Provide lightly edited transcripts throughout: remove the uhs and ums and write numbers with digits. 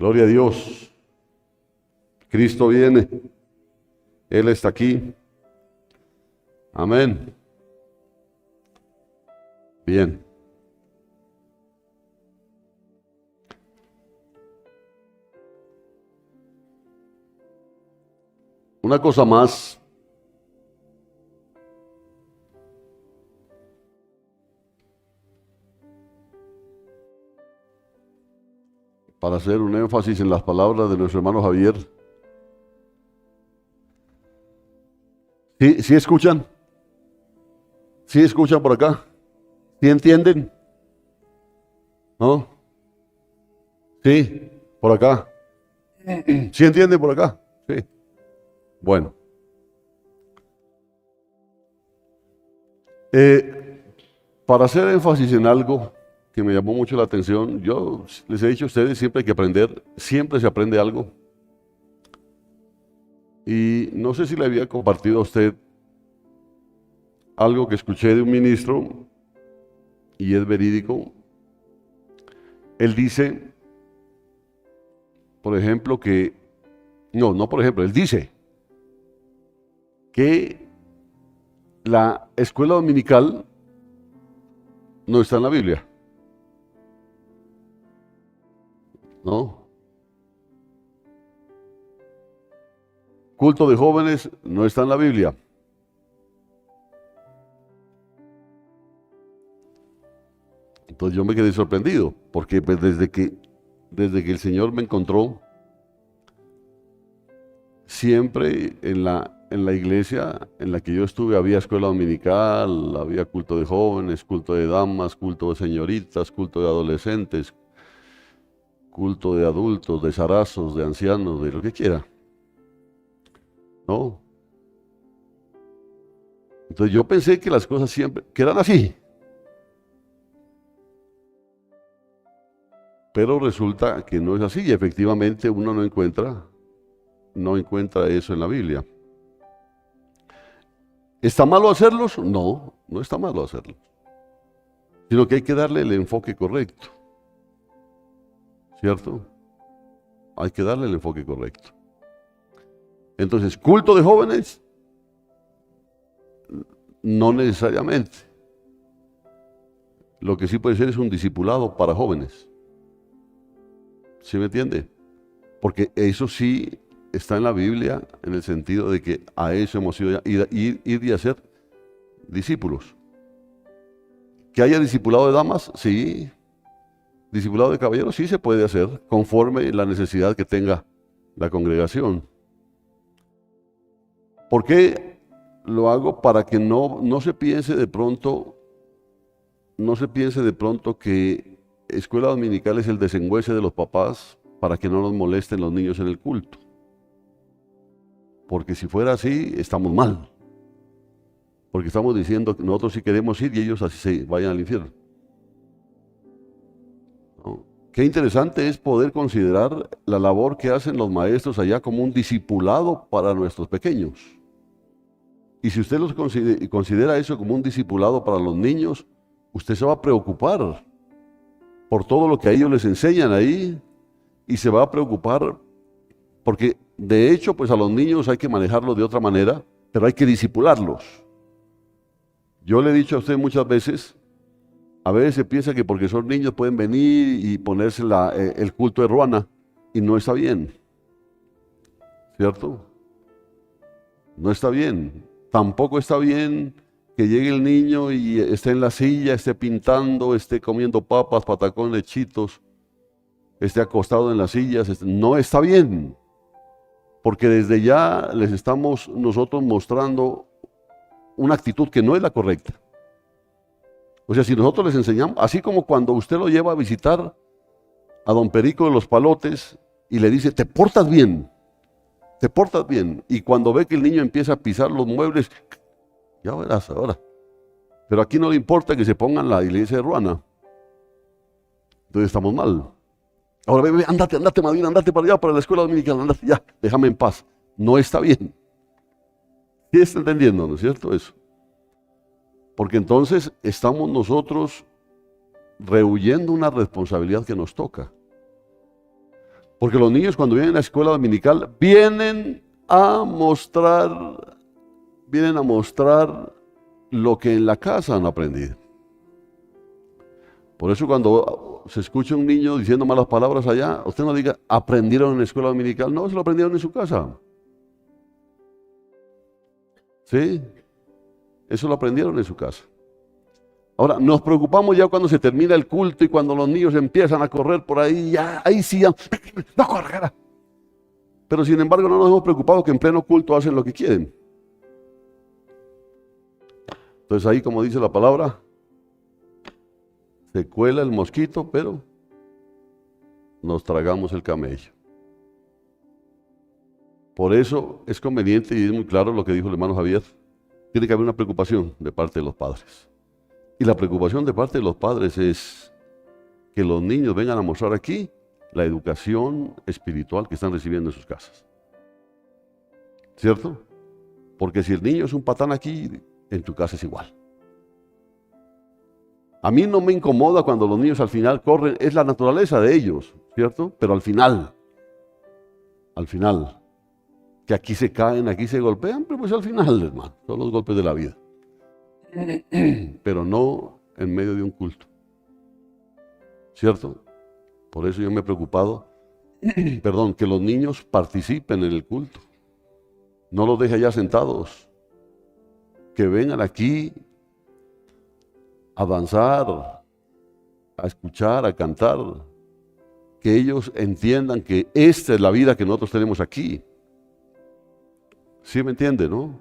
Gloria a Dios. Cristo viene. Él está aquí. Amén. Bien. Una cosa más. Para hacer un énfasis en las palabras de nuestro hermano Javier. ¿Sí escuchan? ¿Sí escuchan por acá? ¿Sí entienden? ¿No? Sí, por acá. ¿Sí entienden por acá? Sí. Bueno. Para hacer énfasis en algo que me llamó mucho la atención, yo les he dicho a ustedes, siempre hay que aprender, siempre se aprende algo. Y no sé si le había compartido a usted algo que escuché de un ministro, y es verídico. Él dice, por ejemplo, él dice que la escuela dominical no está en la Biblia. ¿No? Culto de jóvenes no está en la Biblia. Entonces yo me quedé sorprendido, porque pues, desde que el Señor me encontró, siempre en la iglesia en la que yo estuve había escuela dominical, había culto de jóvenes, culto de damas, culto de señoritas, culto de adolescentes, culto de adultos, de zarazos, de ancianos, de lo que quiera. ¿No? Entonces yo pensé que las cosas siempre, que eran así. Pero resulta que no es así, y efectivamente uno no encuentra eso en la Biblia. ¿Está malo hacerlos? No, no está malo hacerlos. Sino que hay que darle el enfoque correcto. ¿Cierto? Hay que darle el enfoque correcto. Entonces, culto de jóvenes, no necesariamente. Lo que sí puede ser es un discipulado para jóvenes. ¿Sí me entiende? Porque eso sí está en la Biblia, en el sentido de que a eso hemos ido ir y hacer discípulos. ¿Que haya discipulado de damas? Sí. Discipulado de caballeros sí se puede hacer, conforme la necesidad que tenga la congregación. ¿Por qué lo hago? Para que no se piense de pronto, que escuela dominical es el desengüece de los papás para que no nos molesten los niños en el culto. Porque si fuera así, estamos mal. Porque estamos diciendo que nosotros sí queremos ir y ellos así se vayan al infierno. ¿No? Qué interesante es poder considerar la labor que hacen los maestros allá como un discipulado para nuestros pequeños. Y si usted los considera eso como un discipulado para los niños, usted se va a preocupar por todo lo que a ellos les enseñan ahí, y se va a preocupar porque de hecho pues a los niños hay que manejarlos de otra manera, pero hay que discipularlos. Yo le he dicho a usted muchas veces, a veces se piensa que porque son niños pueden venir y ponerse el culto de Ruana, y no está bien, ¿cierto? No está bien. Tampoco está bien que llegue el niño y esté en la silla, esté pintando, esté comiendo papas, patacones, chitos, esté acostado en las sillas. No está bien, porque desde ya les estamos nosotros mostrando una actitud que no es la correcta. O sea, si nosotros les enseñamos, así como cuando usted lo lleva a visitar a don Perico de los Palotes y le dice, te portas bien, y cuando ve que el niño empieza a pisar los muebles, ya verás ahora. Pero aquí no le importa que se pongan la iglesia de Ruana. Entonces estamos mal. Ahora, bebé, andate, Madina, andate para allá, para la escuela dominical, andate ya, déjame en paz. No está bien. ¿Sí está entendiendo, no es cierto eso? Porque entonces estamos nosotros rehuyendo una responsabilidad que nos toca. Porque los niños cuando vienen a la escuela dominical vienen a mostrar lo que en la casa han aprendido. Por eso cuando se escucha un niño diciendo malas palabras allá, usted no diga, aprendieron en la escuela dominical. No, se lo aprendieron en su casa. ¿Sí? Eso lo aprendieron en su casa. Ahora, nos preocupamos ya cuando se termina el culto y cuando los niños empiezan a correr por ahí, ya, ahí sí, ya, no corra. Pero sin embargo no nos hemos preocupado que en pleno culto hacen lo que quieren. Entonces ahí, como dice la palabra, se cuela el mosquito, pero nos tragamos el camello. Por eso es conveniente, y es muy claro lo que dijo el hermano Javier, tiene que haber una preocupación de parte de los padres. Y la preocupación de parte de los padres es que los niños vengan a mostrar aquí la educación espiritual que están recibiendo en sus casas. ¿Cierto? Porque si el niño es un patán aquí, en tu casa es igual. A mí no me incomoda cuando los niños al final corren, es la naturaleza de ellos, ¿cierto? Pero al final, que aquí se caen, aquí se golpean, pero pues al final, hermano, son los golpes de la vida. Pero no en medio de un culto, ¿cierto? Por eso yo me he preocupado, que los niños participen en el culto. No los deje allá sentados, que vengan aquí a danzar, a escuchar, a cantar, que ellos entiendan que esta es la vida que nosotros tenemos aquí. ¿Sí me entiende, no?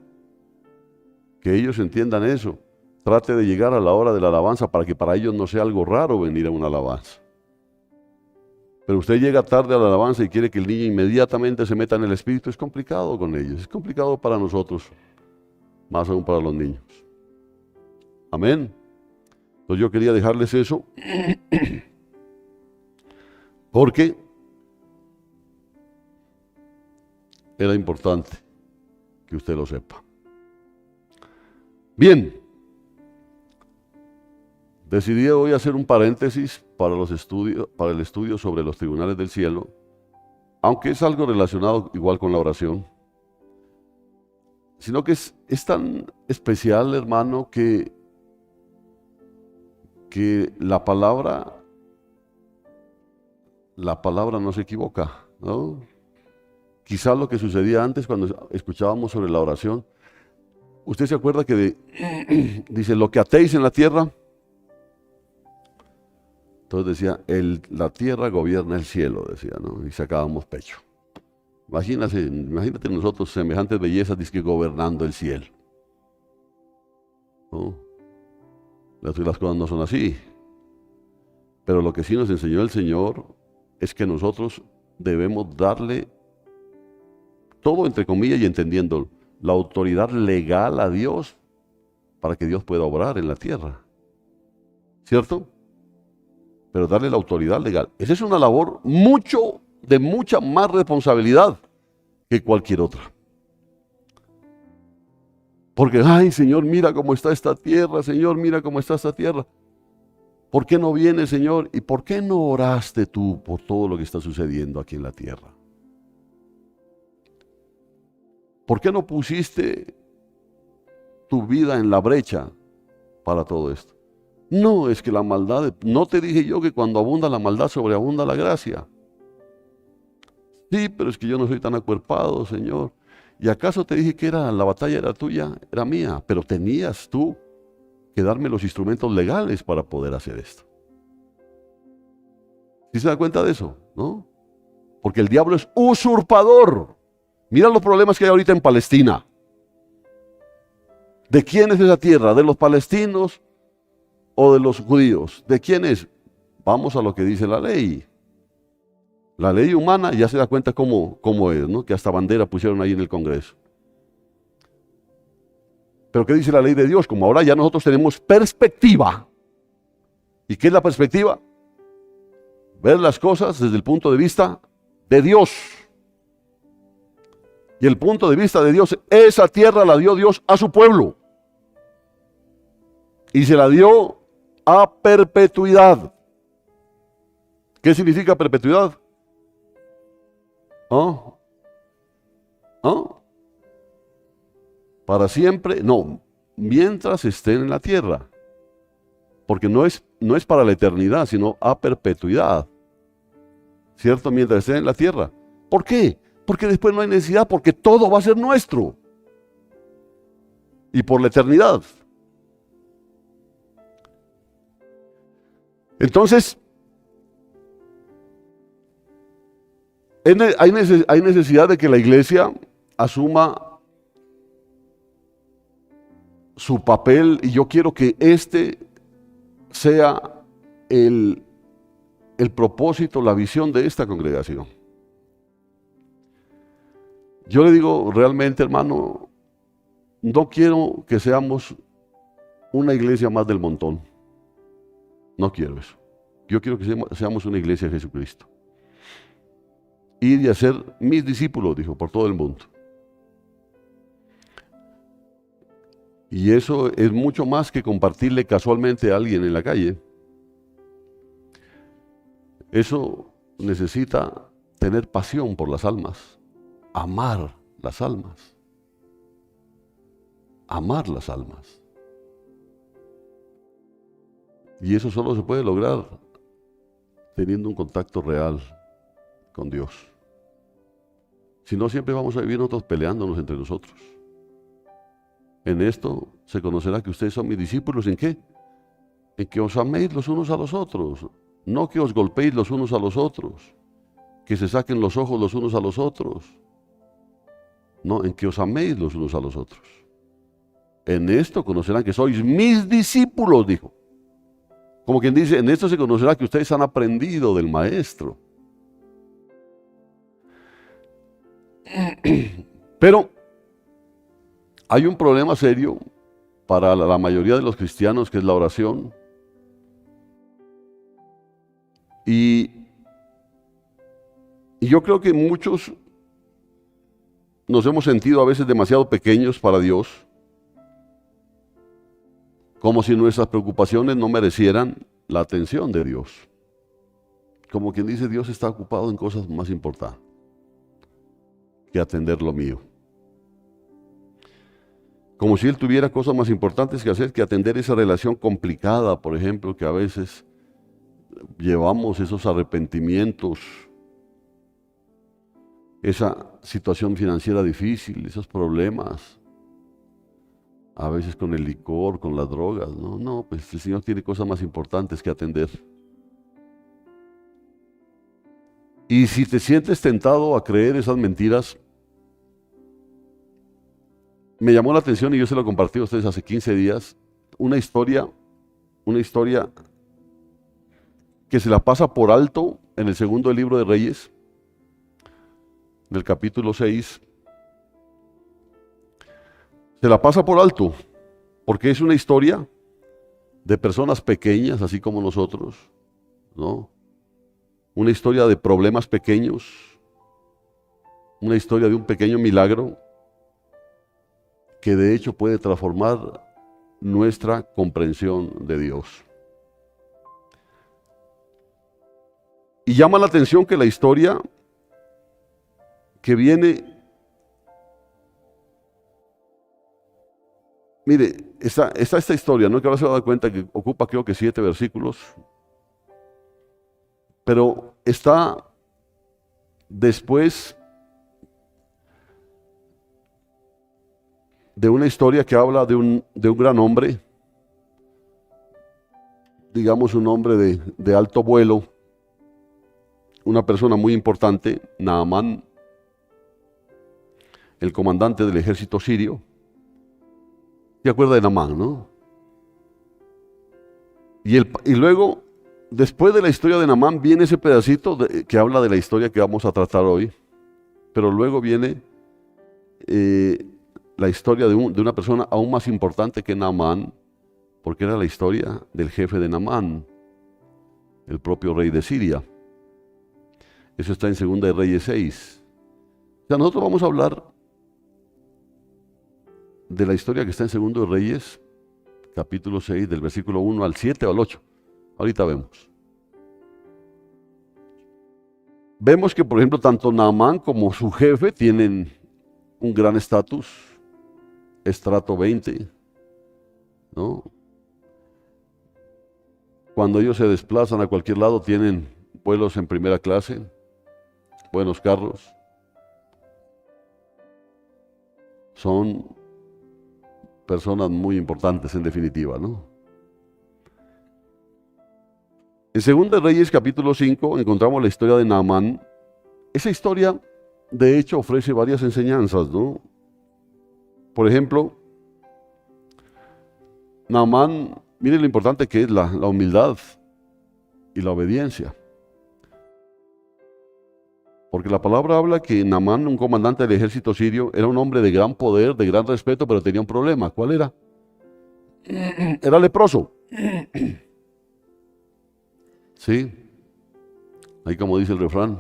Que ellos entiendan eso. Trate de llegar a la hora de la alabanza para que para ellos no sea algo raro venir a una alabanza. Pero usted llega tarde a la alabanza y quiere que el niño inmediatamente se meta en el espíritu, es complicado con ellos, es complicado para nosotros, más aún para los niños. Amén. Entonces yo quería dejarles eso, porque era importante que usted lo sepa. Bien, decidí hoy hacer un paréntesis para el estudio sobre los tribunales del cielo, aunque es algo relacionado igual con la oración, sino que es tan especial, hermano, que la palabra no se equivoca, ¿no? Quizás lo que sucedía antes cuando escuchábamos sobre la oración, usted se acuerda que dice, lo que atéis en la tierra, entonces decía, la tierra gobierna el cielo, decía, ¿no? Y sacábamos pecho. Imagínate nosotros semejantes bellezas, dice que gobernando el cielo, ¿no? Las cosas no son así. Pero lo que sí nos enseñó el Señor es que nosotros debemos darle todo, entre comillas, y entendiendo la autoridad legal a Dios para que Dios pueda obrar en la tierra. ¿Cierto? Pero darle la autoridad legal. Esa es una labor de mucha más responsabilidad que cualquier otra. Porque, ay, Señor, mira cómo está esta tierra, Señor, mira cómo está esta tierra. ¿Por qué no viene, Señor? ¿Y por qué no oraste tú por todo lo que está sucediendo aquí en la tierra? ¿Por qué no pusiste tu vida en la brecha para todo esto? No, es que la maldad, no te dije yo que cuando abunda la maldad sobreabunda la gracia. Sí, pero es que yo no soy tan acuerpado, Señor. ¿Y acaso te dije que la batalla era tuya? Era mía, pero tenías tú que darme los instrumentos legales para poder hacer esto. ¿Sí se da cuenta de eso? ¿No? Porque el diablo es usurpador. Mira los problemas que hay ahorita en Palestina. ¿De quién es esa tierra? ¿De los palestinos o de los judíos? ¿De quién es? Vamos a lo que dice la ley. La ley humana ya se da cuenta cómo es, ¿no? Que hasta bandera pusieron ahí en el Congreso. Pero ¿qué dice la ley de Dios? Como ahora ya nosotros tenemos perspectiva. ¿Y qué es la perspectiva? Ver las cosas desde el punto de vista de Dios. Y el punto de vista de Dios, esa tierra la dio Dios a su pueblo. Y se la dio a perpetuidad. ¿Qué significa perpetuidad? ¿Ah? ¿Ah? Para siempre, no, mientras estén en la tierra. Porque no es para la eternidad, sino a perpetuidad. ¿Cierto? Mientras estén en la tierra. ¿Por qué? Porque después no hay necesidad, porque todo va a ser nuestro. Y por la eternidad. Entonces, hay necesidad de que la iglesia asuma su papel, y yo quiero que este sea el propósito, la visión de esta congregación. Yo le digo realmente, hermano, no quiero que seamos una iglesia más del montón. No quiero eso. Yo quiero que seamos una iglesia de Jesucristo. Ir y hacer mis discípulos, dijo, por todo el mundo. Y eso es mucho más que compartirle casualmente a alguien en la calle. Eso necesita tener pasión por las almas, amar las almas, amar las almas. Y eso solo se puede lograr teniendo un contacto real con Dios. Si no, siempre vamos a vivir nosotros peleándonos entre nosotros. En esto se conocerá que ustedes son mis discípulos. ¿En qué? En que os améis los unos a los otros. No que os golpeéis los unos a los otros. Que se saquen los ojos los unos a los otros. No, en que os améis los unos a los otros. En esto conocerán que sois mis discípulos, dijo. Como quien dice, en esto se conocerá que ustedes han aprendido del Maestro. Pero hay un problema serio para la mayoría de los cristianos, que es la oración. Y yo creo que muchos nos hemos sentido a veces demasiado pequeños para Dios, como si nuestras preocupaciones no merecieran la atención de Dios. Como quien dice, Dios está ocupado en cosas más importantes que atender lo mío. Como si Él tuviera cosas más importantes que hacer que atender esa relación complicada, por ejemplo, que a veces llevamos, esos arrepentimientos, esa situación financiera difícil, esos problemas, a veces con el licor, con las drogas. No, pues el Señor tiene cosas más importantes que atender. Y si te sientes tentado a creer esas mentiras, me llamó la atención, y yo se lo compartí a ustedes hace 15 días, una historia que se la pasa por alto en el segundo libro de Reyes, del capítulo 6. Se la pasa por alto, porque es una historia de personas pequeñas, así como nosotros, ¿no? Una historia de problemas pequeños, una historia de un pequeño milagro que de hecho puede transformar nuestra comprensión de Dios. Y llama la atención que la historia que viene, mire, está esta historia, ¿no? Que ahora se va a dar cuenta que ocupa, creo que 7 versículos, pero está después de una historia que habla de un gran hombre, digamos un hombre de alto vuelo, una persona muy importante, Naamán, el comandante del ejército sirio. ¿Se acuerda de Naamán, no? Y luego, después de la historia de Naamán, viene ese pedacito que habla de la historia que vamos a tratar hoy, pero luego viene la historia de una persona aún más importante que Naamán, porque era la historia del jefe de Naamán, el propio rey de Siria. Eso está en 2 de Reyes 6. O sea, nosotros vamos a hablar de la historia que está en 2 de Reyes, capítulo 6, del versículo 1 al 7 o al 8. Ahorita vemos. vemos que, por ejemplo, tanto Naamán como su jefe tienen un gran estatus, estrato 20, ¿no? Cuando ellos se desplazan a cualquier lado, tienen vuelos en primera clase, buenos carros. Son personas muy importantes en definitiva, ¿no? En 2 Reyes capítulo 5 encontramos la historia de Naamán. Esa historia, de hecho, ofrece varias enseñanzas, ¿no? Por ejemplo, Naamán, mire lo importante que es la humildad y la obediencia. Porque la palabra habla que Naamán, un comandante del ejército sirio, era un hombre de gran poder, de gran respeto, pero tenía un problema. ¿Cuál era? Era leproso. Sí, ahí como dice el refrán,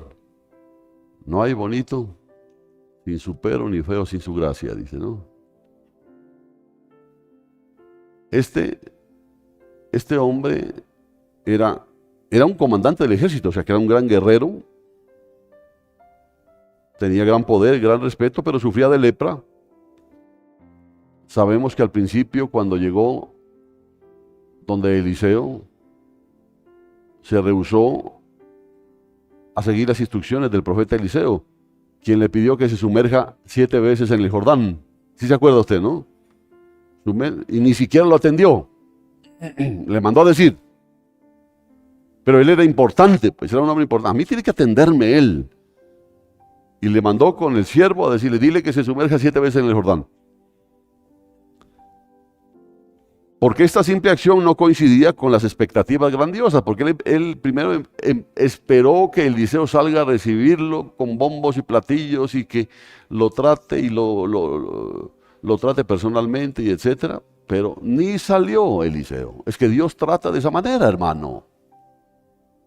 no hay bonito sin su pero, ni feo sin su gracia, dice, ¿no? Este hombre era un comandante del ejército, o sea que era un gran guerrero, tenía gran poder, gran respeto, pero sufría de lepra. Sabemos que al principio, cuando llegó donde Eliseo, se rehusó a seguir las instrucciones del profeta Eliseo, quien le pidió que se sumerja 7 veces en el Jordán. ¿Sí se acuerda usted, no? Y ni siquiera lo atendió. Le mandó a decir. Pero él era importante, pues era un hombre importante. A mí tiene que atenderme él. Y le mandó con el siervo a decirle, dile que se sumerja 7 veces en el Jordán. Porque esta simple acción no coincidía con las expectativas grandiosas, porque él primero esperó que Eliseo salga a recibirlo con bombos y platillos y que lo trate y lo trate personalmente y etcétera, pero ni salió Eliseo. Es que Dios trata de esa manera, hermano,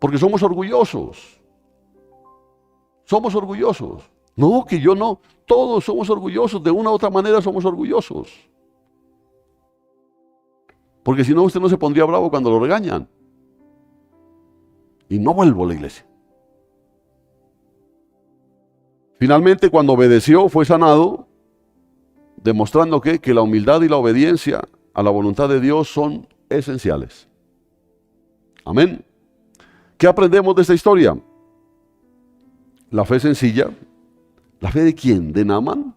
porque somos orgullosos. Somos orgullosos. No, que yo no, todos somos orgullosos, de una u otra manera somos orgullosos. Porque si no, usted no se pondría bravo cuando lo regañan. Y no vuelvo a la iglesia. Finalmente, cuando obedeció, fue sanado, demostrando que la humildad y la obediencia a la voluntad de Dios son esenciales. Amén. ¿Qué aprendemos de esta historia? La fe sencilla. ¿La fe de quién? ¿De Naamán?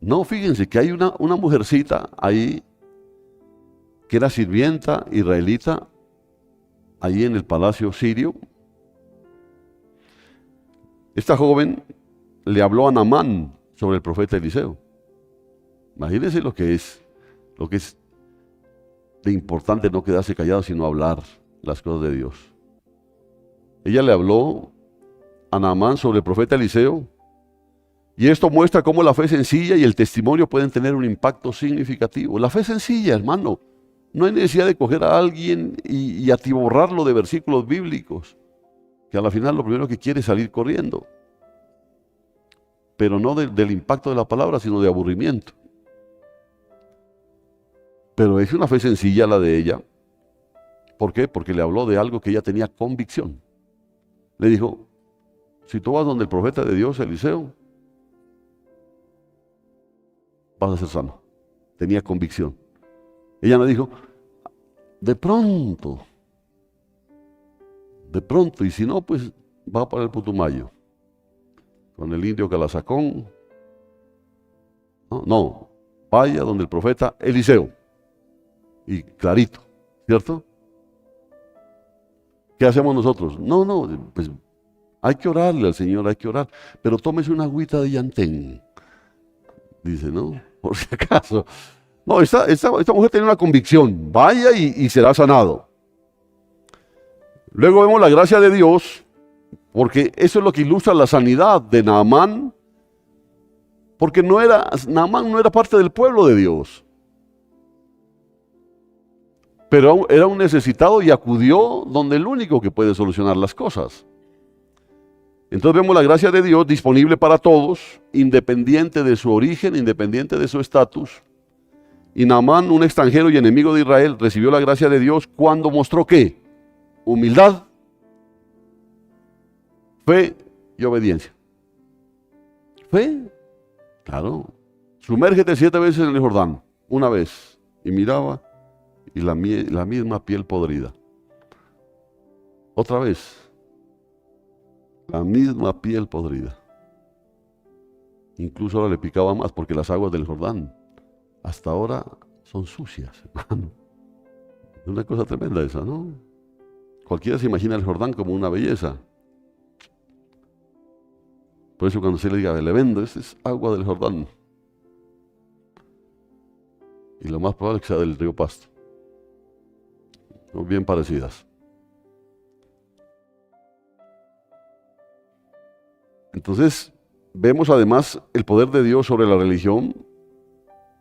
No, fíjense que hay una mujercita ahí que era sirvienta israelita, allí en el palacio sirio. Esta joven le habló a Naamán sobre el profeta Eliseo. Imagínense lo que es de importante no quedarse callado, sino hablar las cosas de Dios. Ella le habló a Naamán sobre el profeta Eliseo, y esto muestra cómo la fe sencilla y el testimonio pueden tener un impacto significativo. La fe sencilla, hermano. No hay necesidad de coger a alguien y atiborrarlo de versículos bíblicos, que a la final lo primero que quiere es salir corriendo. Pero no del impacto de la palabra, sino de aburrimiento. Pero es una fe sencilla la de ella. ¿Por qué? Porque le habló de algo que ella tenía convicción. Le dijo, si tú vas donde el profeta de Dios, Eliseo, vas a ser sano. Tenía convicción. Ella no dijo, de pronto, y si no, pues va para el Putumayo, con el indio Calazacón. No, vaya donde el profeta Eliseo. Y clarito, ¿cierto? ¿Qué hacemos nosotros? No, pues hay que orarle al Señor, hay que orar, pero tómese una agüita de llantén, dice, ¿no? Por si acaso. No, esta mujer tiene una convicción, vaya y será sanado. Luego vemos la gracia de Dios, porque eso es lo que ilustra la sanidad de Naamán, porque Naamán no era parte del pueblo de Dios, pero era un necesitado y acudió donde el único que puede solucionar las cosas. Entonces vemos la gracia de Dios disponible para todos, independiente de su origen, independiente de su estatus. Y Naamán, un extranjero y enemigo de Israel, recibió la gracia de Dios cuando mostró ¿qué? Humildad Fe y obediencia. Fe, claro. Sumérgete 7 veces en el Jordán, una vez. Y miraba, y la misma piel podrida. Otra vez, la misma piel podrida. Incluso ahora le picaba más porque las aguas del Jordán hasta ahora son sucias, hermano. Es una cosa tremenda esa, ¿no? Cualquiera se imagina el Jordán como una belleza. Por eso cuando se le diga, le vendo, esta es agua del Jordán. Y lo más probable es que sea del río Pasto. Son bien parecidas. Entonces, vemos además el poder de Dios sobre la religión,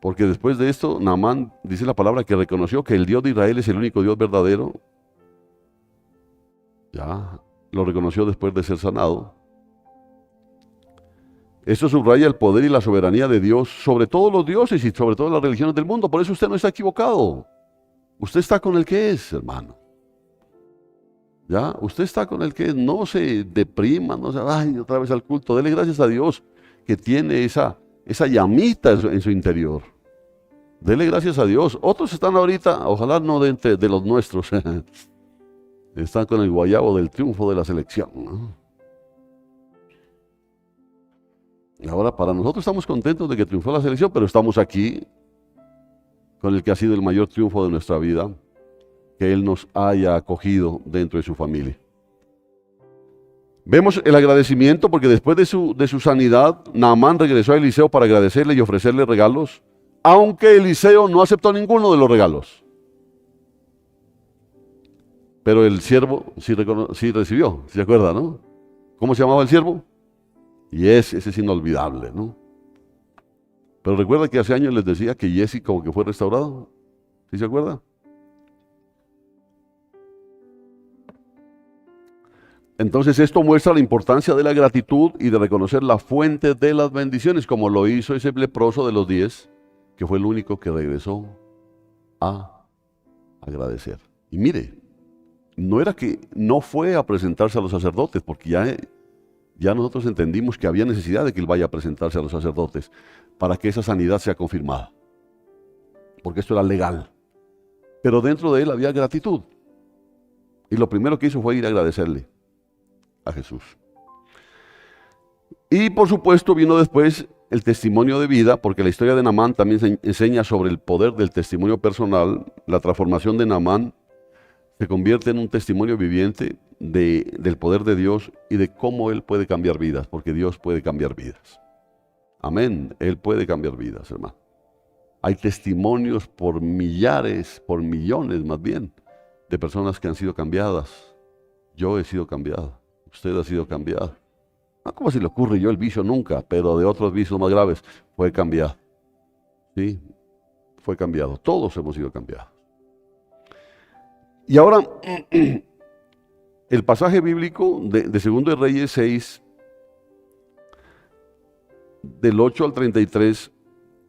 porque después de esto, Naamán dice la palabra que reconoció que el Dios de Israel es el único Dios verdadero. Ya lo reconoció después de ser sanado. Esto subraya el poder y la soberanía de Dios sobre todos los dioses y sobre todas las religiones del mundo. Por eso usted no está equivocado. Usted está con el que es, hermano. ¿Ya? Usted está con el que es. No se deprima, no se vaya otra vez al culto. Dele gracias a Dios que tiene esa llamita en su interior. Dele gracias a Dios. Otros están ahorita, ojalá no de los nuestros, están con el guayabo del triunfo de la selección, ¿no? Ahora, para nosotros estamos contentos de que triunfó la selección, pero estamos aquí con el que ha sido el mayor triunfo de nuestra vida, que Él nos haya acogido dentro de su familia. Vemos el agradecimiento porque después de su sanidad, Naamán regresó a Eliseo para agradecerle y ofrecerle regalos, aunque Eliseo no aceptó ninguno de los regalos. Pero el siervo sí recibió, ¿se acuerda, no? ¿Cómo se llamaba el siervo? Y ese es inolvidable, ¿no? Pero recuerda que hace años les decía que Jesse como que fue restaurado. ¿Sí se acuerda? Entonces esto muestra la importancia de la gratitud y de reconocer la fuente de las bendiciones, como lo hizo ese leproso de los 10, que fue el único que regresó a agradecer. Y mire, no era que no fue a presentarse a los sacerdotes, porque ya nosotros entendimos que había necesidad de que él vaya a presentarse a los sacerdotes para que esa sanidad sea confirmada, porque esto era legal. Pero dentro de él había gratitud. Y lo primero que hizo fue ir a agradecerle a Jesús. Y por supuesto vino después el testimonio de vida, porque la historia de Naamán también enseña sobre el poder del testimonio personal. La transformación de Naamán se convierte en un testimonio viviente del poder de Dios y de cómo Él puede cambiar vidas, porque Dios puede cambiar vidas. Amén, Él puede cambiar vidas, hermano. Hay testimonios por millares, por millones más bien, de personas que han sido cambiadas. Yo he sido cambiado, usted ha sido cambiado. No como si le ocurre yo el vicio nunca, pero de otros vicios más graves fue cambiado. Sí, fue cambiado. Todos hemos sido cambiados. Y ahora, el pasaje bíblico de 2 de Reyes 6, del 8 al 33,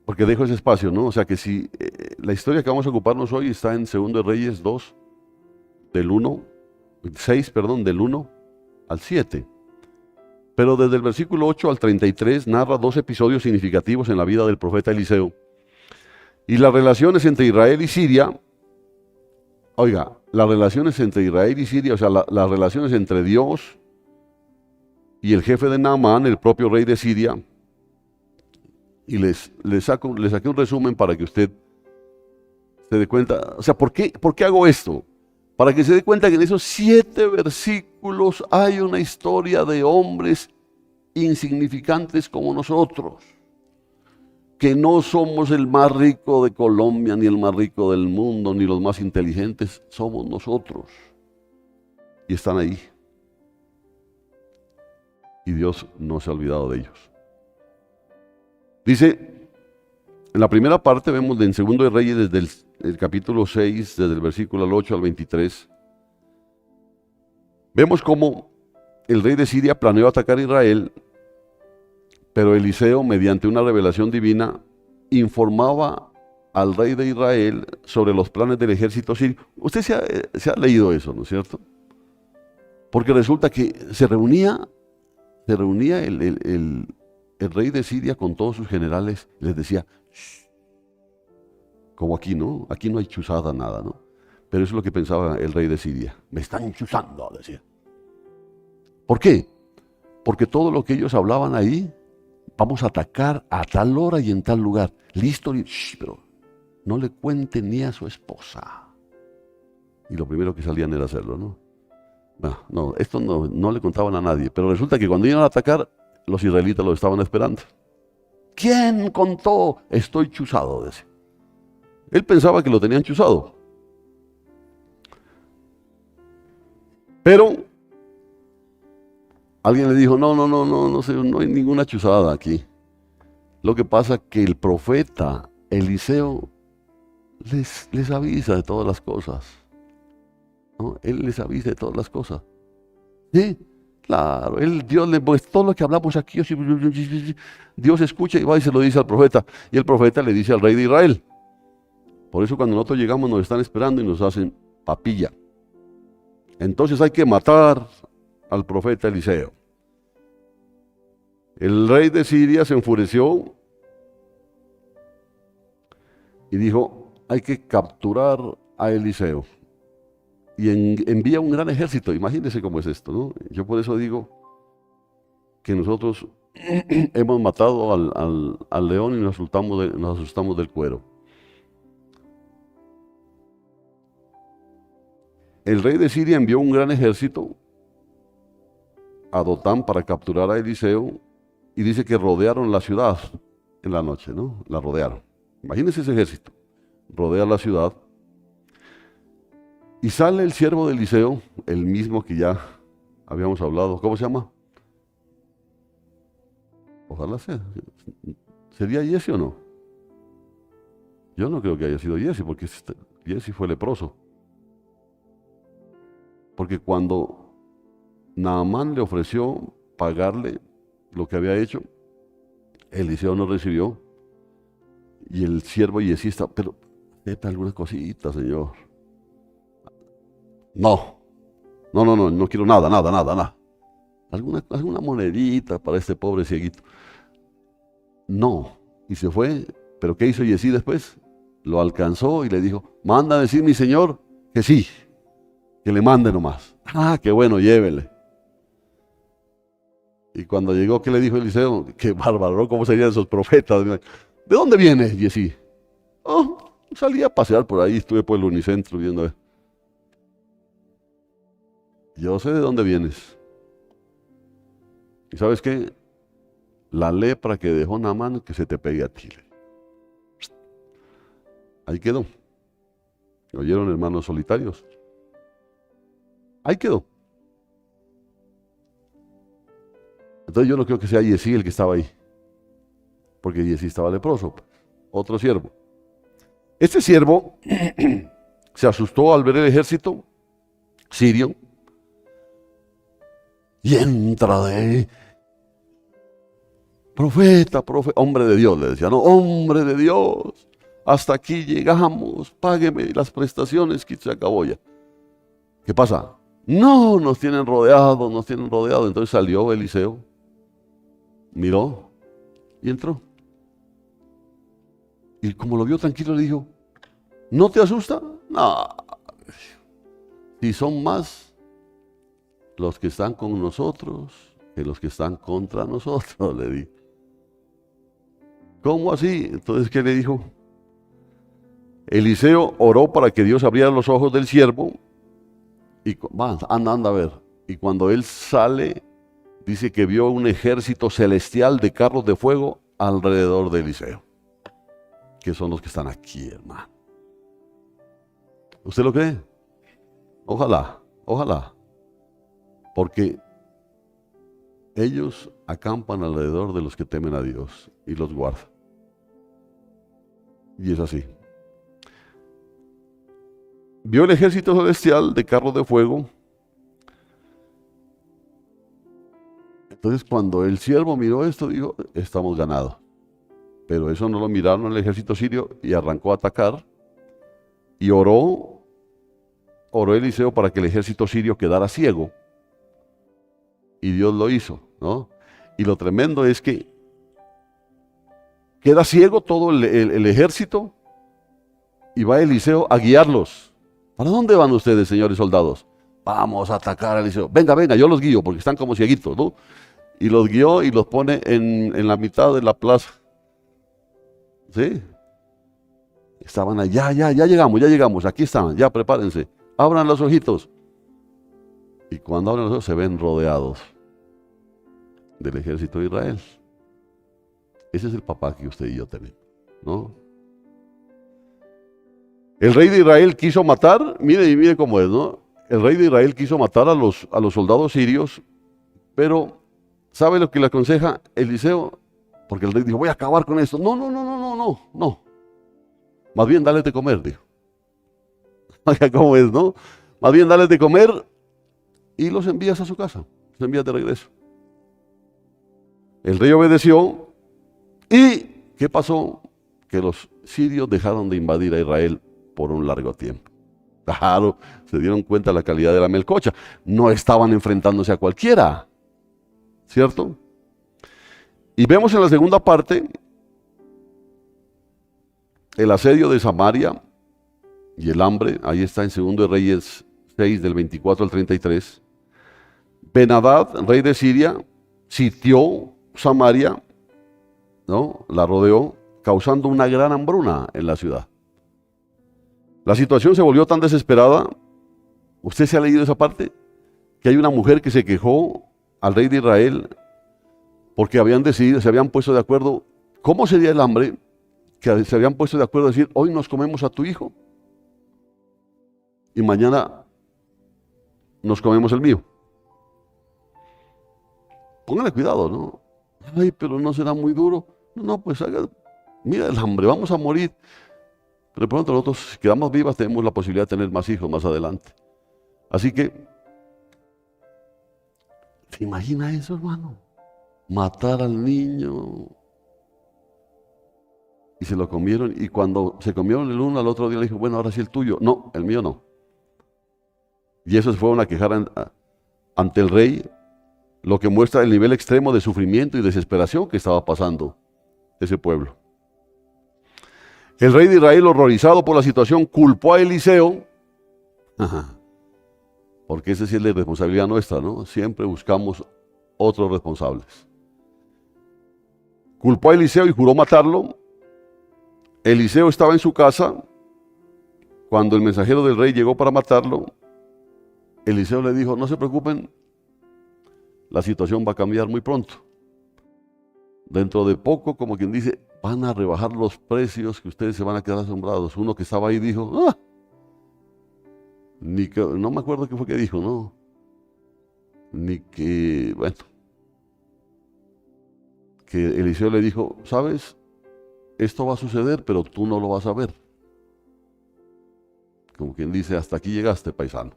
porque dejo ese espacio, ¿no? O sea que si la historia que vamos a ocuparnos hoy está en 2 de Reyes 2, del 1 al 7. Pero desde el versículo 8 al 33 narra 2 episodios significativos en la vida del profeta Eliseo. Y las relaciones entre Israel y Siria, oiga, las relaciones entre Israel y Siria, o sea, las relaciones entre Dios y el jefe de Naamán, el propio rey de Siria, y les saqué un resumen para que usted se dé cuenta. O sea, ¿por qué hago esto? Para que se dé cuenta que en esos 7 versículos hay una historia de hombres insignificantes como nosotros, que no somos el más rico de Colombia, ni el más rico del mundo, ni los más inteligentes, somos nosotros. Y están ahí. Y Dios no se ha olvidado de ellos. Dice, en la primera parte vemos en 2 de Reyes desde el capítulo 6, desde el versículo 8 al 23, vemos cómo el rey de Siria planeó atacar a Israel, pero Eliseo, mediante una revelación divina, informaba al rey de Israel sobre los planes del ejército sirio. Usted se ha leído eso, ¿no es cierto? Porque resulta que se reunía se reunía el rey de Siria con todos sus generales, les decía, "Shh", como aquí, ¿no? Aquí no hay chuzada, nada, ¿no? Pero eso es lo que pensaba el rey de Siria. Me están chuzando, decía. ¿Por qué? Porque todo lo que ellos hablaban ahí, vamos a atacar a tal hora y en tal lugar. Listo, shh, pero no le cuente ni a su esposa. Y lo primero que salían era hacerlo, ¿no? No, esto no le contaban a nadie. Pero resulta que cuando iban a atacar, los israelitas lo estaban esperando. ¿Quién contó? Estoy chuzado, decía. Él pensaba que lo tenían chuzado. Pero alguien le dijo, no hay ninguna chuzada aquí. Lo que pasa es que el profeta Eliseo les avisa de todas las cosas, ¿no? Él les avisa de todas las cosas. Sí, claro, Dios le muestra todo lo que hablamos aquí. Dios escucha y va y se lo dice al profeta. Y el profeta le dice al rey de Israel. Por eso cuando nosotros llegamos nos están esperando y nos hacen papilla. Entonces hay que matar al profeta Eliseo. El rey de Siria se enfureció y dijo, hay que capturar a Eliseo. Y envía un gran ejército. Imagínense cómo es esto, ¿no? Yo por eso digo que nosotros hemos matado al león y nos asustamos del cuero. El rey de Siria envió un gran ejército a Dotán para capturar a Eliseo y dice que rodearon la ciudad en la noche, ¿no? La rodearon. Imagínense ese ejército. Rodea la ciudad. Y sale el siervo de Eliseo, el mismo que ya habíamos hablado. ¿Cómo se llama? Ojalá sea. ¿Sería Giezi o no? Yo no creo que haya sido Giezi, porque Giezi fue leproso. Porque cuando Naamán le ofreció pagarle lo que había hecho, Eliseo no recibió. Y el siervo Giezi está, pero sepa alguna cosita, señor. No quiero nada. Alguna monedita para este pobre cieguito. No. Y se fue. ¿Pero qué hizo Giezi después? Lo alcanzó y le dijo, manda a decir mi señor que sí, que le mande nomás. Ah, qué bueno, llévele. Y cuando llegó, ¿qué le dijo Eliseo? Qué bárbaro, ¿cómo serían esos profetas? ¿De dónde viene Giezi? Oh, salí a pasear por ahí, estuve por el Unicentro viendo. Yo sé de dónde vienes. ¿Y sabes qué? La lepra que dejó Naamán, que se te pegue a ti. Ahí quedó. ¿Oyeron, hermanos solitarios? Ahí quedó. Entonces yo no creo que sea Giezi el que estaba ahí. Porque Giezi estaba leproso. Otro siervo. Este siervo se asustó al ver el ejército sirio. Y entra profeta, hombre de Dios, le decía, no, hombre de Dios, hasta aquí llegamos, págueme las prestaciones que se acabó ya. ¿Qué pasa? No, nos tienen rodeados. Entonces salió Eliseo, miró y entró. Y como lo vio tranquilo le dijo, ¿no te asusta? No, si son más los que están con nosotros que los que están contra nosotros, le di. ¿Cómo así? Entonces, ¿qué le dijo? Eliseo oró para que Dios abriera los ojos del siervo y anda a ver. Y cuando él sale, dice que vio un ejército celestial de carros de fuego alrededor de Eliseo, que son los que están aquí, hermano. ¿Usted lo cree? Ojalá. Porque ellos acampan alrededor de los que temen a Dios y los guardan. Y es así. Vio el ejército celestial de carros de fuego. Entonces cuando el siervo miró esto, dijo, estamos ganados. Pero eso no lo miraron el ejército sirio y arrancó a atacar. Y oró Eliseo para que el ejército sirio quedara ciego. Y Dios lo hizo, ¿no? Y lo tremendo es que queda ciego todo el ejército y va Eliseo a guiarlos. ¿Para dónde van ustedes, señores soldados? Vamos a atacar a Eliseo. Venga, venga, yo los guío porque están como cieguitos, ¿no? Y los guió y los pone en la mitad de la plaza. ¿Sí? Estaban allá, ya llegamos, aquí están, ya prepárense. Abran los ojitos. Y cuando abren los ojos se ven rodeados del ejército de Israel. Ese es el papá que usted y yo tenemos, ¿no? El rey de Israel quiso matar, mire cómo es, ¿no? El rey de Israel quiso matar a los soldados sirios, pero ¿sabe lo que le aconseja Eliseo? Porque el rey dijo, voy a acabar con esto. No. Más bien dale de comer, dijo. Oiga, ¿cómo es, no? Más bien dale de comer y los envías a su casa, los envías de regreso. El rey obedeció. ¿Y qué pasó? Que los sirios dejaron de invadir a Israel por un largo tiempo. Claro, se dieron cuenta de la calidad de la melcocha. No estaban enfrentándose a cualquiera, ¿cierto? Y vemos en la segunda parte el asedio de Samaria y el hambre. Ahí está en 2 de Reyes 6, del 24 al 33. Ben-Hadad, rey de Siria, sitió Samaria, ¿no? La rodeó, causando una gran hambruna en la ciudad. La situación se volvió tan desesperada. ¿Usted se ha leído esa parte? Que hay una mujer que se quejó al rey de Israel porque habían decidido, se habían puesto de acuerdo. ¿Cómo sería el hambre? Que se habían puesto de acuerdo a decir, hoy nos comemos a tu hijo y mañana nos comemos el mío. Póngale cuidado, ¿no? Ay, pero no será muy duro. No, pues mira el hambre, vamos a morir. Pero de pronto nosotros, si quedamos vivas, tenemos la posibilidad de tener más hijos más adelante. Así que, ¿se imagina eso, hermano? Matar al niño. Y se lo comieron, y cuando se comieron el uno, al otro día le dijo, bueno, ahora sí el tuyo. No, el mío no. Y eso se fueron a quejar ante el rey, lo que muestra el nivel extremo de sufrimiento y desesperación que estaba pasando ese pueblo. El rey de Israel, horrorizado por la situación, culpó a Eliseo, porque esa sí es la responsabilidad nuestra, ¿no? Siempre buscamos otros responsables. Culpó a Eliseo y juró matarlo. Eliseo estaba en su casa cuando el mensajero del rey llegó para matarlo. Eliseo le dijo, no se preocupen, la situación va a cambiar muy pronto. Dentro de poco, como quien dice, van a rebajar los precios que ustedes se van a quedar asombrados. Uno que estaba ahí dijo, no me acuerdo qué fue que dijo, ¿no? Que Eliseo le dijo, ¿sabes? Esto va a suceder, pero tú no lo vas a ver. Como quien dice, hasta aquí llegaste, paisano.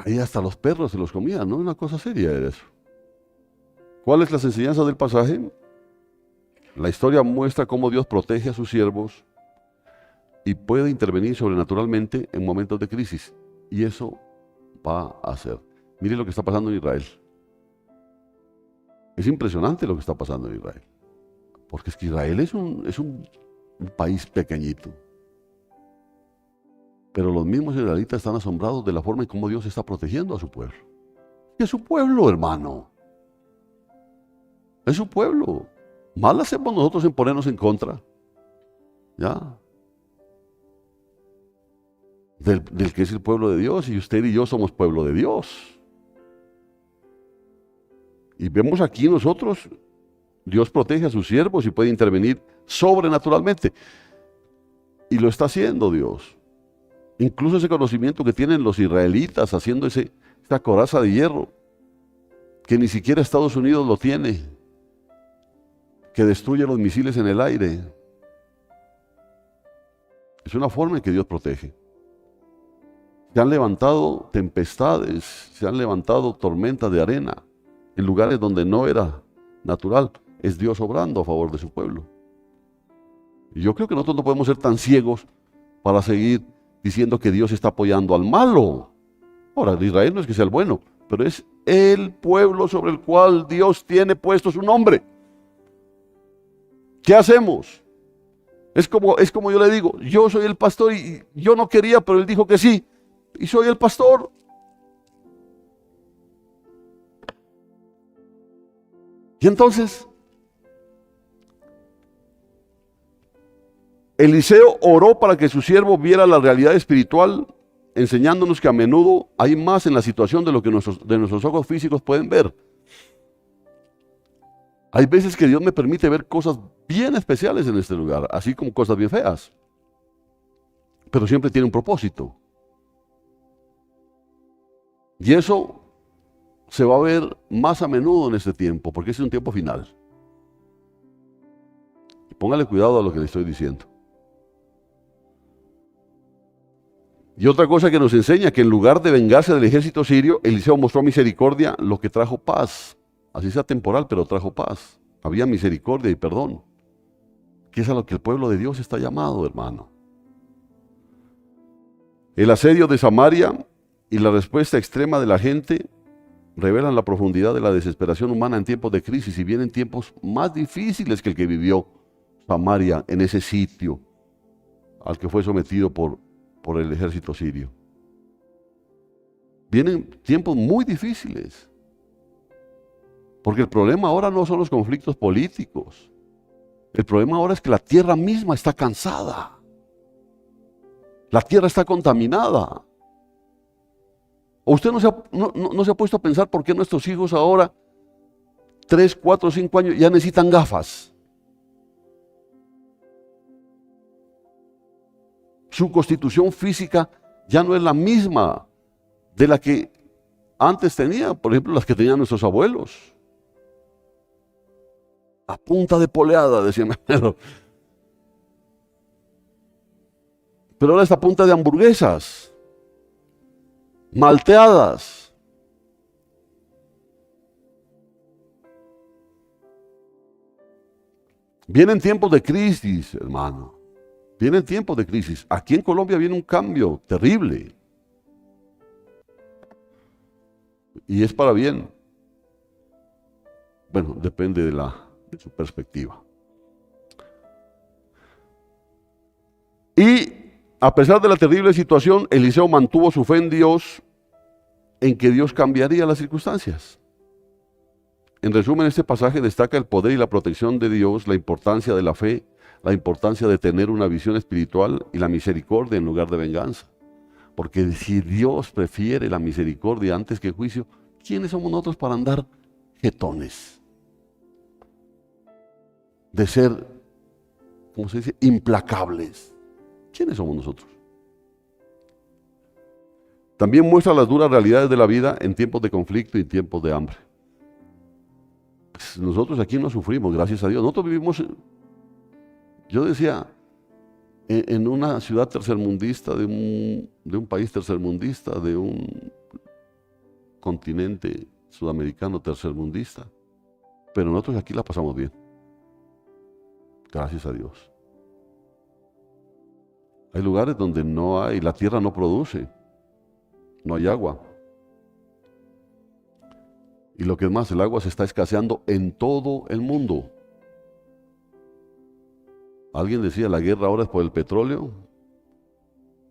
Ahí hasta los perros se los comían, ¿no? Una cosa seria era eso. ¿Cuál es la enseñanza del pasaje? La historia muestra cómo Dios protege a sus siervos y puede intervenir sobrenaturalmente en momentos de crisis. Y eso va a hacer. Mire lo que está pasando en Israel. Es impresionante lo que está pasando en Israel. Porque es que Israel es un país pequeñito. Pero los mismos israelitas están asombrados de la forma en cómo Dios está protegiendo a su pueblo. Es su pueblo, hermano. Es su pueblo. Mal hacemos nosotros en ponernos en contra. ¿Ya? Del que es el pueblo de Dios, y usted y yo somos pueblo de Dios. Y vemos aquí nosotros, Dios protege a sus siervos y puede intervenir sobrenaturalmente. Y lo está haciendo Dios. Incluso ese conocimiento que tienen los israelitas haciendo esa coraza de hierro, que ni siquiera Estados Unidos lo tiene, que destruye los misiles en el aire. Es una forma en que Dios protege. Se han levantado tempestades, se han levantado tormentas de arena en lugares donde no era natural. Es Dios obrando a favor de su pueblo. Y yo creo que nosotros no podemos ser tan ciegos para seguir diciendo que Dios está apoyando al malo. Ahora, Israel no es que sea el bueno, pero es el pueblo sobre el cual Dios tiene puesto su nombre. ¿Qué hacemos? Es como yo le digo, yo soy el pastor y yo no quería, pero él dijo que sí, y soy el pastor. Y entonces, Eliseo oró para que su siervo viera la realidad espiritual, enseñándonos que a menudo hay más en la situación de lo que nuestros ojos físicos pueden ver. Hay veces que Dios me permite ver cosas bien especiales en este lugar, así como cosas bien feas. Pero siempre tiene un propósito. Y eso se va a ver más a menudo en este tiempo, porque es un tiempo final. Y póngale cuidado a lo que le estoy diciendo. Y otra cosa que nos enseña, que en lugar de vengarse del ejército sirio, Eliseo mostró misericordia, lo que trajo paz. Así sea temporal, pero trajo paz. Había misericordia y perdón, que es a lo que el pueblo de Dios está llamado, hermano. El asedio de Samaria y la respuesta extrema de la gente revelan la profundidad de la desesperación humana en tiempos de crisis, y vienen tiempos más difíciles que el que vivió Samaria en ese sitio al que fue sometido por el ejército sirio. Vienen tiempos muy difíciles, porque el problema ahora no son los conflictos políticos. El problema ahora es que la tierra misma está cansada. La tierra está contaminada. ¿O usted no se ha puesto a pensar por qué nuestros hijos ahora, 3, 4, 5 años, ya necesitan gafas? Su constitución física ya no es la misma de la que antes tenía, por ejemplo, las que tenían nuestros abuelos. A punta de poleada, decía mi abuelo. Pero ahora está a punta de hamburguesas, malteadas. Vienen tiempos de crisis, hermano. Vienen tiempos de crisis. Aquí en Colombia viene un cambio terrible. Y es para bien. Bueno, depende de su perspectiva. Y a pesar de la terrible situación, Eliseo mantuvo su fe en Dios, en que Dios cambiaría las circunstancias. En resumen, este pasaje destaca el poder y la protección de Dios, la importancia de la fe, la importancia de tener una visión espiritual y la misericordia en lugar de venganza. Porque si Dios prefiere la misericordia antes que el juicio, ¿quiénes somos nosotros para andar jetones? De ser, ¿cómo se dice?, implacables. ¿Quiénes somos nosotros? También muestra las duras realidades de la vida en tiempos de conflicto y en tiempos de hambre. Pues nosotros aquí no sufrimos, gracias a Dios. Nosotros vivimos, yo decía, en una ciudad tercermundista, de un país tercermundista, de un continente sudamericano tercermundista. Pero nosotros aquí la pasamos bien. Gracias a Dios. Hay lugares donde no hay, la tierra no produce, no hay agua. Y lo que es más, el agua se está escaseando en todo el mundo. Alguien decía, la guerra ahora es por el petróleo.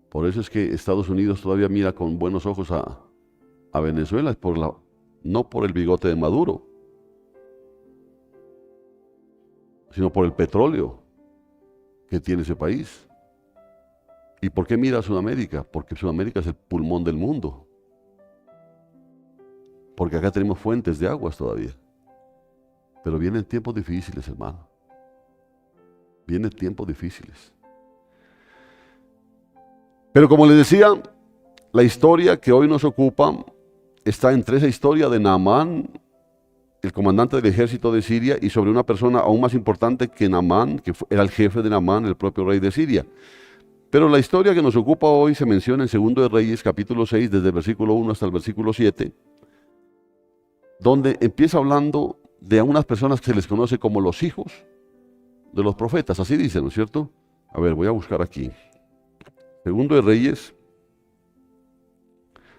Por eso es que Estados Unidos todavía mira con buenos ojos a Venezuela, es no por el bigote de Maduro, sino por el petróleo que tiene ese país. ¿Y por qué mira a Sudamérica? Porque Sudamérica es el pulmón del mundo. Porque acá tenemos fuentes de aguas todavía. Pero vienen tiempos difíciles, hermano. Vienen tiempos difíciles. Pero como les decía, la historia que hoy nos ocupa está entre esa historia de Naamán, el comandante del ejército de Siria, y sobre una persona aún más importante que Naamán, que era el jefe de Naamán, el propio rey de Siria. Pero la historia que nos ocupa hoy se menciona en 2 de Reyes, capítulo 6, desde el versículo 1 hasta el versículo 7, donde empieza hablando de unas personas que se les conoce como los hijos de los profetas, así dicen, ¿no es cierto? A ver, voy a buscar aquí. Segundo de Reyes,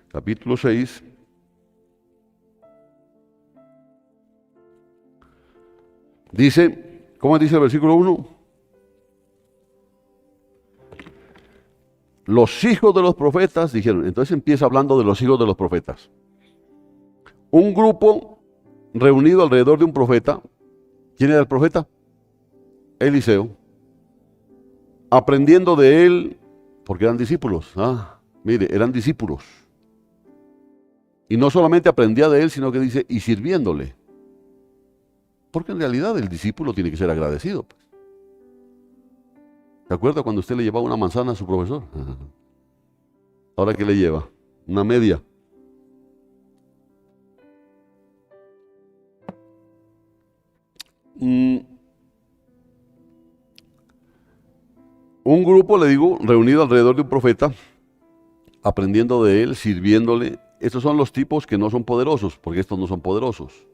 capítulo 6. Dice, ¿cómo dice el versículo 1? Los hijos de los profetas dijeron, entonces empieza hablando de los hijos de los profetas. Un grupo reunido alrededor de un profeta. ¿Quién era el profeta? Eliseo. Aprendiendo de él, porque eran discípulos. Mire, eran discípulos. Y no solamente aprendía de él, sino que dice, y sirviéndole. Porque en realidad el discípulo tiene que ser agradecido. Pues. ¿Se acuerda cuando usted le llevaba una manzana a su profesor? ¿Ahora qué le lleva? Una media. Un grupo, le digo, reunido alrededor de un profeta, aprendiendo de él, sirviéndole. Estos son los tipos que no son poderosos, porque estos no son poderosos.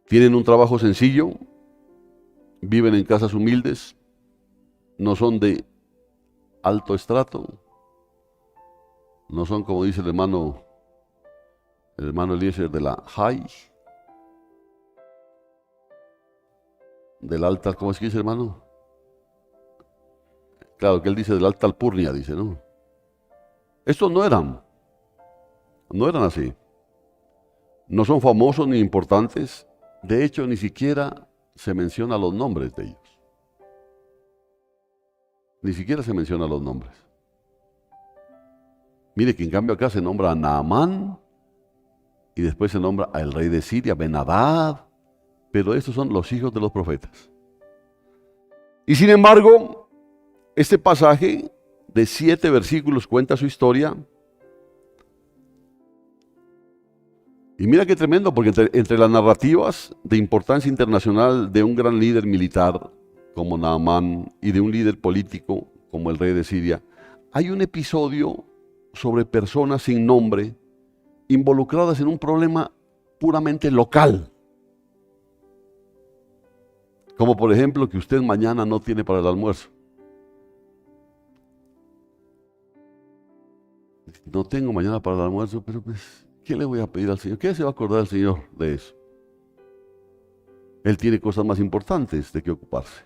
Tienen un trabajo sencillo, viven en casas humildes, no son de alto estrato, no son como dice el hermano Eliezer de la high, del alta, ¿cómo es que dice hermano? Claro que él dice del alta alpurnia, dice, ¿no? Estos no eran así. No son famosos ni importantes. De hecho, ni siquiera se menciona los nombres de ellos. Ni siquiera se menciona los nombres. Mire que en cambio acá se nombra a Naamán y después se nombra al rey de Siria, Ben-Hadad, pero estos son los hijos de los profetas. Y sin embargo, este pasaje de 7 versículos cuenta su historia. Y mira qué tremendo, porque entre las narrativas de importancia internacional de un gran líder militar como Naamán y de un líder político como el rey de Siria, hay un episodio sobre personas sin nombre involucradas en un problema puramente local. Como por ejemplo que usted mañana no tiene para el almuerzo. No tengo mañana para el almuerzo, pero pues, ¿qué le voy a pedir al Señor? ¿Qué se va a acordar el Señor de eso? Él tiene cosas más importantes de que ocuparse.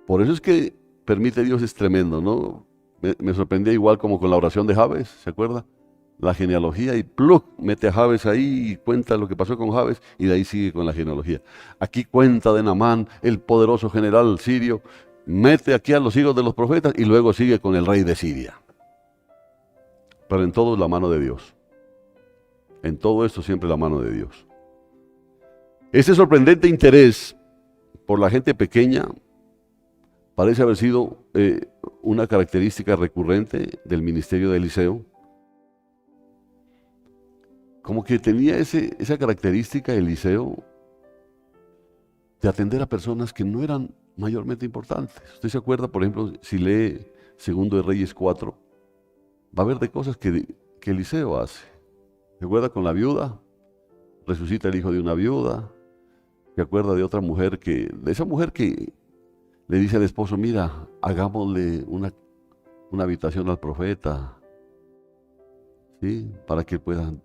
Por eso es que permite Dios es tremendo, ¿no? Me sorprendía igual como con la oración de Jabes, ¿se acuerda? La genealogía y ¡pluc! Mete a Jabes ahí y cuenta lo que pasó con Jabes y de ahí sigue con la genealogía. Aquí cuenta de Naamán, el poderoso general sirio, mete aquí a los hijos de los profetas y luego sigue con el rey de Siria. Pero en todo la mano de Dios. En todo esto siempre la mano de Dios. Ese sorprendente interés por la gente pequeña parece haber sido una característica recurrente del ministerio de Eliseo. Como que tenía esa característica Eliseo de atender a personas que no eran mayormente importantes. Usted se acuerda, por ejemplo, si lee Segundo de Reyes 4, va a ver de cosas que Eliseo hace. ¿Se acuerda con la viuda? Resucita el hijo de una viuda. ¿Se acuerda de otra mujer de esa mujer que le dice al esposo, mira, hagámosle una habitación al profeta, ¿sí? Para que puedan,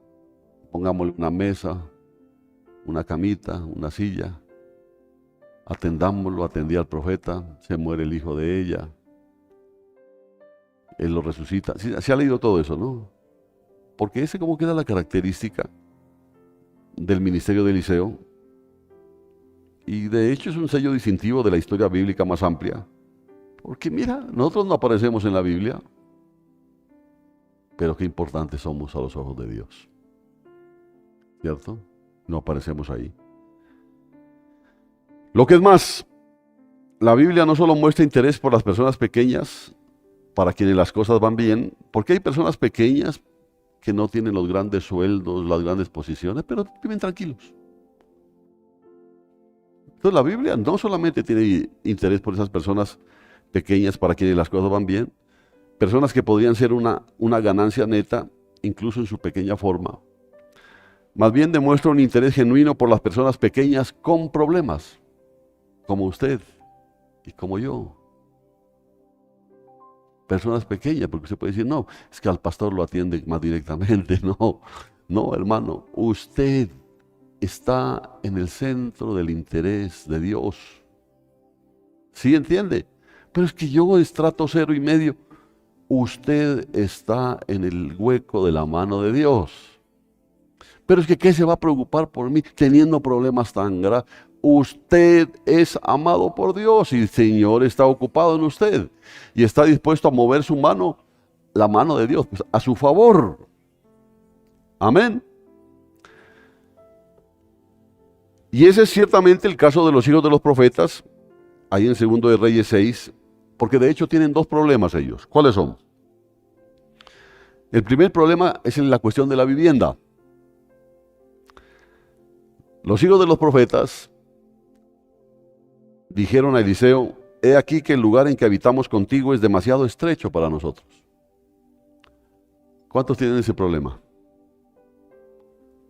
pongámosle una mesa, una camita, una silla, atendámoslo, atendía al profeta, se muere el hijo de ella, él lo resucita. Sí, se ha leído todo eso, ¿no? Porque ese como que era la característica del ministerio de Eliseo. Y de hecho es un sello distintivo de la historia bíblica más amplia. Porque mira, nosotros no aparecemos en la Biblia, pero qué importantes somos a los ojos de Dios. ¿Cierto? No aparecemos ahí. Lo que es más, la Biblia no solo muestra interés por las personas pequeñas, para quienes las cosas van bien, porque hay personas pequeñas que no tienen los grandes sueldos, las grandes posiciones, pero viven tranquilos. Entonces la Biblia no solamente tiene interés por esas personas pequeñas para quienes las cosas van bien, personas que podrían ser una ganancia neta, incluso en su pequeña forma. Más bien demuestra un interés genuino por las personas pequeñas con problemas, como usted y como yo. personas pequeñas, porque usted puede decir, no, es que al pastor lo atiende más directamente. No, no, hermano, usted está en el centro del interés de Dios. ¿Sí entiende? Pero es que yo estrato 0,5. Usted está en el hueco de la mano de Dios. Pero es que ¿qué se va a preocupar por mí teniendo problemas tan graves? Usted es amado por Dios y el Señor está ocupado en usted y está dispuesto a mover su mano, la mano de Dios, pues, a su favor. Amén. Y ese es ciertamente el caso de los hijos de los profetas, ahí en 2 de Reyes 6, porque de hecho tienen dos problemas ellos. ¿Cuáles son? El primer problema es en la cuestión de la vivienda. Los hijos de los profetas dijeron a Eliseo, he aquí que el lugar en que habitamos contigo es demasiado estrecho para nosotros. ¿Cuántos tienen ese problema?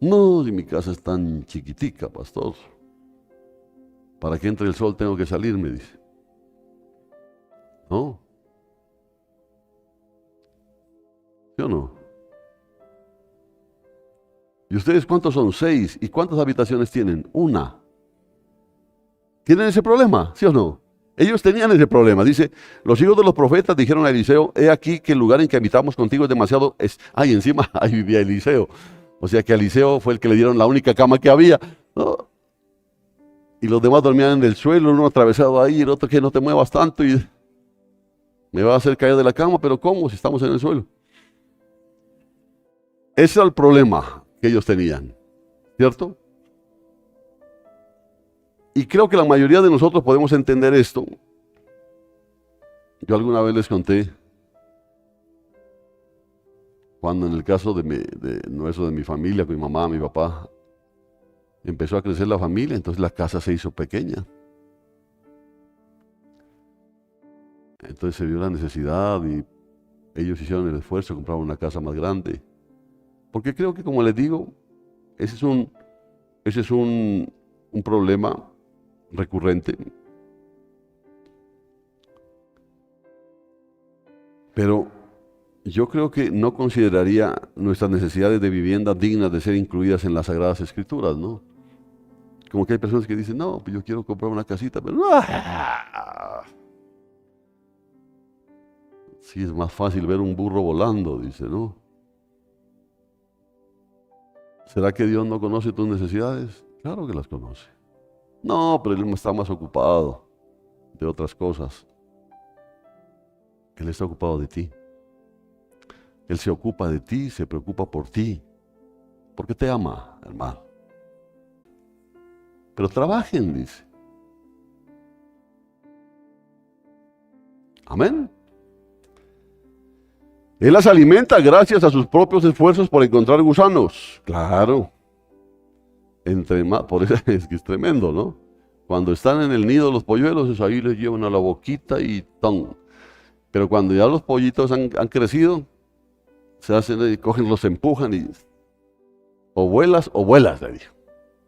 No, si mi casa es tan chiquitica, pastor. Para que entre el sol tengo que salir, me dice. ¿No? ¿Sí o no? ¿Y ustedes cuántos son? 6. ¿Y cuántas habitaciones tienen? 1. ¿Tienen ese problema? ¿Sí o no? Ellos tenían ese problema. Dice, los hijos de los profetas dijeron a Eliseo, he aquí que el lugar en que habitamos contigo es demasiado... Ay, encima, ahí vivía Eliseo. O sea que a Eliseo fue el que le dieron la única cama que había, ¿no? Y los demás dormían en el suelo, uno atravesado ahí, el otro que no te muevas tanto y me va a hacer caer de la cama, pero ¿cómo si estamos en el suelo? Ese era el problema que ellos tenían, ¿cierto? Y creo que la mayoría de nosotros podemos entender esto. Yo alguna vez les conté, cuando en el caso de mi familia, con mi mamá, mi papá, empezó a crecer la familia, entonces la casa se hizo pequeña. Entonces se vio la necesidad y ellos hicieron el esfuerzo, compraron una casa más grande. Porque creo que, como les digo, ese es un problema recurrente. Pero yo creo que no consideraría nuestras necesidades de vivienda dignas de ser incluidas en las Sagradas Escrituras, ¿no? Como que hay personas que dicen, no, pues yo quiero comprar una casita, pero sí, es más fácil ver un burro volando, dice, ¿no? ¿Será que Dios no conoce tus necesidades? Claro que las conoce. No, pero Él está más ocupado de otras cosas. Él está ocupado de ti. Él se ocupa de ti, se preocupa por ti, porque te ama, hermano. Pero trabajen, dice. Amén. Él las alimenta gracias a sus propios esfuerzos por encontrar gusanos. Claro. Por eso es que es tremendo, ¿no? Cuando están en el nido los polluelos, ahí les llevan a la boquita y ¡ton! Pero cuando ya los pollitos han crecido, se hacen, cogen, los empujan y o vuelas, le dijo.